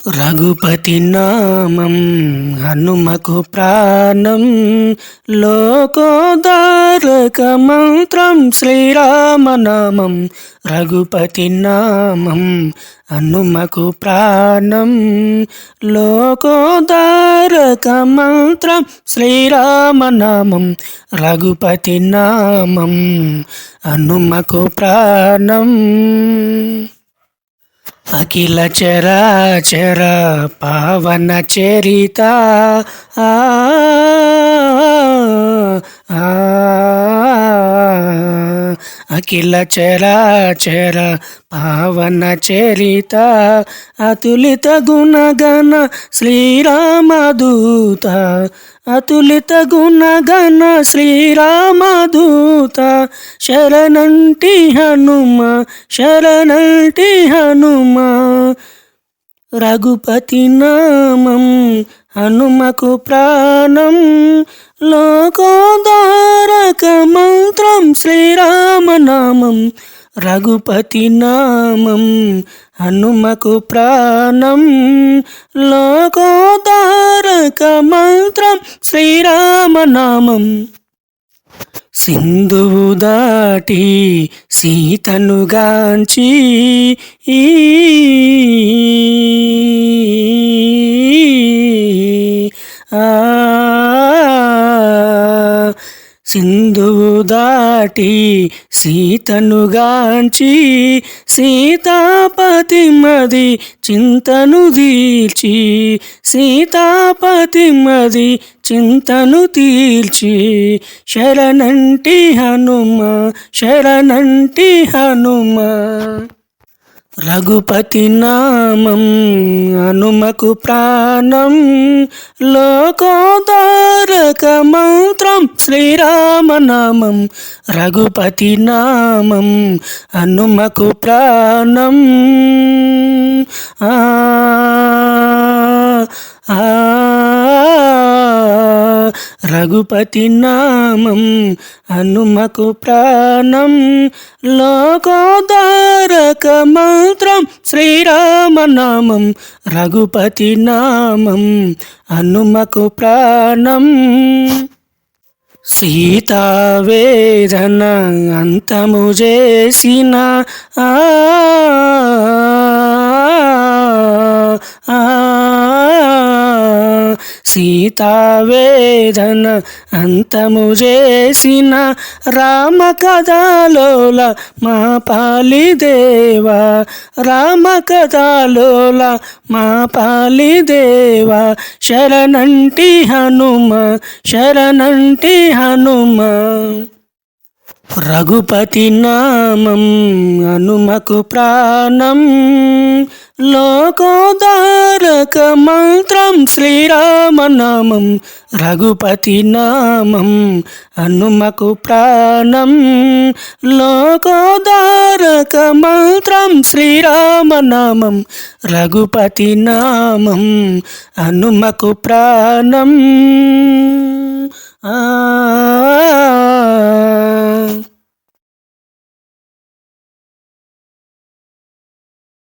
రఘుపతి నామం హనుమకు ప్రాణం, లోకోదారక మంత్రం శ్రీరామనామం. రఘుపతి నామం హనుమకు ప్రాణం, లోకోదారక మంత్రం శ్రీరామనామం. రఘుపతి నామం హనుమకు ప్రాణం. అఖిల చరాచర పావన చరిత అఖిల చరాచర పావన చరిత, అతులిత గుణగణ శ్రీరామదూత. అతులిత గుణగణ శ్రీరామదూత, శరణంటి హనుమ శరణంటి హనుమ. రఘుపతి నామం హనుమకు ప్రాణం, లోకోదారక మంత్రం శ్రీరామనామం. రఘుపతి నామం హనుమకు ప్రాణం, లోకోదారక మంత్రం శ్రీరామనామం. సింధువు దాటి సీతను గాంచి సింధువు దాటి సీతను గాంచి, సీతాపతి మది చింతను తీర్చి. సీతాపతి మది చింతను తీర్చి, శరణంటి హనుమ శరణంటి హనుమ. రఘుపతి నామం హనుమకు ప్రాణం, లోకోదారక మంత్రం శ్రీరామనామం. రఘుపతి నామం హనుమకు ప్రాణం. రఘుపతి నామం హనుమకు ప్రాణం, లోకోదారక మంత్రం శ్రీరామనామం. రఘుపతి నామం హనుమకు ప్రాణం. సీతావేదన అంతము చేసిన సీతావేదన అంతము చేసిన, రామ కథలోల మా పాలిదేవా. రామ కథలోల మా పాలిదేవా, శరణంటి హనుమ శరణంటి హనుమ. రఘుపతి నామం హనుమకు ప్రాణం, లోకోదారక మంత్రం శ్రీరామనామం. రఘుపతి నామం హనుమకు ప్రాణం, లోకోదారక మంత్రం శ్రీరామనామం. రఘుపతి నామం హనుమకు ప్రాణం.